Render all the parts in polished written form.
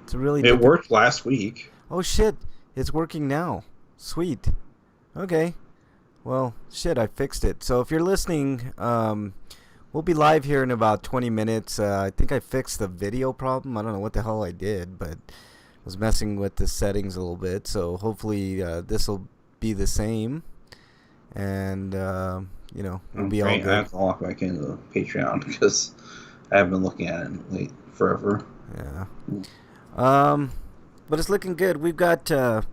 It's a really It difficult. worked last week. Oh shit! It's working now. Sweet. Okay. Well, shit, I fixed it. So if you're listening, we'll be live here in about 20 minutes. I think I fixed the video problem. I don't know what the hell I did, but I was messing with the settings a little bit. So hopefully this will be the same, and we'll be all Great. I good. have to log back into the Patreon because I have been looking at it late forever. Yeah. Um, but it's looking good. We've got a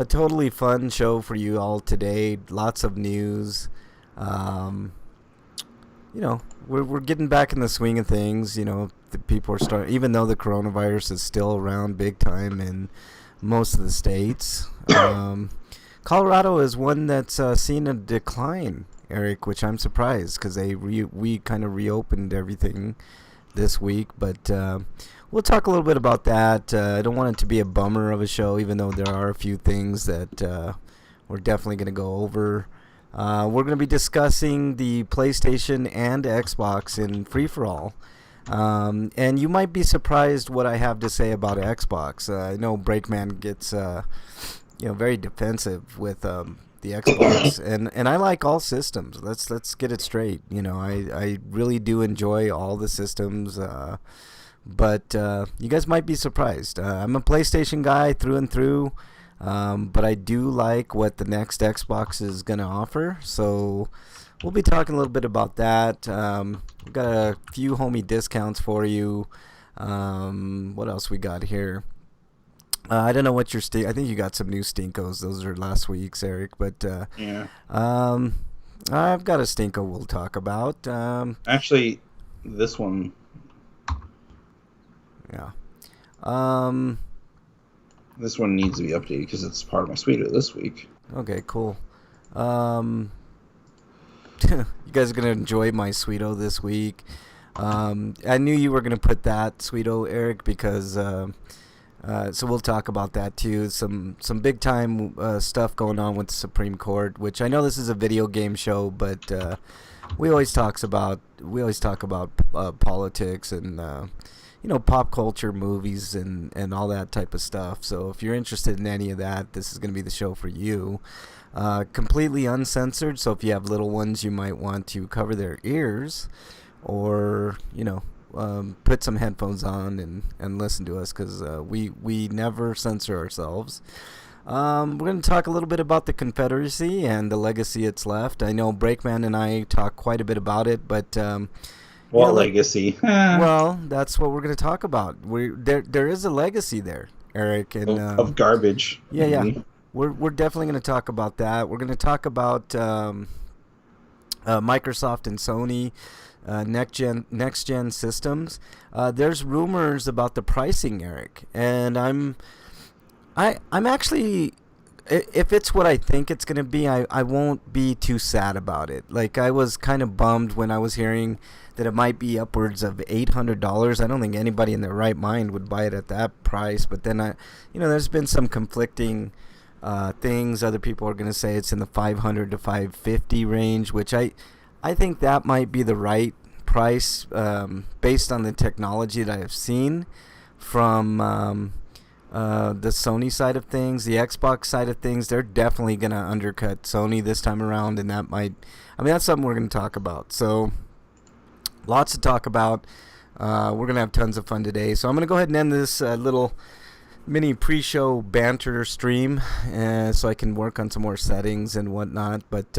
totally fun show for you all today. Lots of news. Um, we're getting back in the swing of things. The people are starting, even though the coronavirus is still around big time in most of the states. Colorado is one that's seen a decline, Eric, which I'm surprised because we kind of reopened everything this week, but we'll talk a little bit about that. I don't want it to be a bummer of a show, even though there are a few things that we're definitely going to go over. We're going to be discussing the PlayStation and Xbox in free-for-all. And you might be surprised what I have to say about Xbox. I know Breakman gets very defensive with the Xbox, and I like all systems. Let's get it straight. I really do enjoy all the systems, but you guys might be surprised. I'm a PlayStation guy through and through, but I do like what the next Xbox is gonna offer. So we'll be talking a little bit about that. We've got a few homie discounts for you. What else we got here? I don't know what your I think you got some new Stinkos. Those are last week's, Eric. But Yeah. I've got a Stinko we'll talk about. Actually, this one. Yeah. This one needs to be updated because it's part of my suite this week. Okay, cool. You guys are gonna enjoy my Sweeto this week. I knew you were gonna put that Sweeto, Eric, because so we'll talk about that too. Some big time stuff going on with the Supreme Court, which I know this is a video game show, but we always talk about politics and pop culture, movies, and all that type of stuff. So if you're interested in any of that, this is going to be the show for you. Completely uncensored, so if you have little ones, you might want to cover their ears, or put some headphones on and listen to us, because we never censor ourselves. We're going to talk a little bit about the Confederacy and the legacy it's left. I know Breakman and I talk quite a bit about it, but What legacy? well, that's what we're going to talk about. There is a legacy there, Eric, and of garbage. yeah. We're definitely going to talk about that. We're going to talk about Microsoft and Sony. Next gen systems. There's rumors about the pricing, Eric, and I'm actually, if it's what I think it's gonna be, I won't be too sad about it. Like, I was kind of bummed when I was hearing that it might be upwards of $800. I don't think anybody in their right mind would buy it at that price. But then there's been some conflicting things. Other people are gonna say it's in the 500 to 550 range, which I think that might be the right price based on the technology that I've seen from the Sony side of things. The Xbox side of things, they're definitely going to undercut Sony this time around, and that's something we're going to talk about. So lots to talk about. We're going to have tons of fun today. So I'm going to go ahead and end this little mini pre-show banter stream so I can work on some more settings and whatnot. But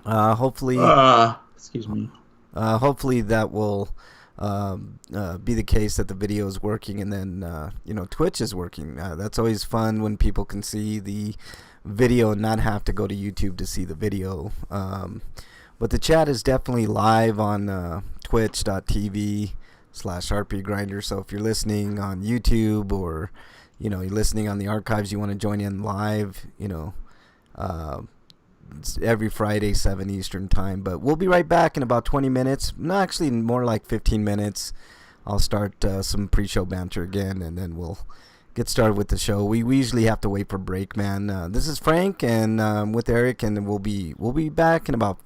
hopefully, excuse me. Hopefully that will be the case, that the video is working, and then Twitch is working. That's always fun when people can see the video and not have to go to YouTube to see the video. But the chat is definitely live on twitch.tv/rpgrinder. So if you're listening on YouTube, or you're listening on the archives, you want to join in live, it's every Friday, 7 Eastern time. But we'll be right back in about 20 minutes. No, actually, more like 15 minutes. I'll start some pre-show banter again, and then we'll get started with the show. We usually have to wait for break, man. This is Frank, and with Eric, and we'll be back in about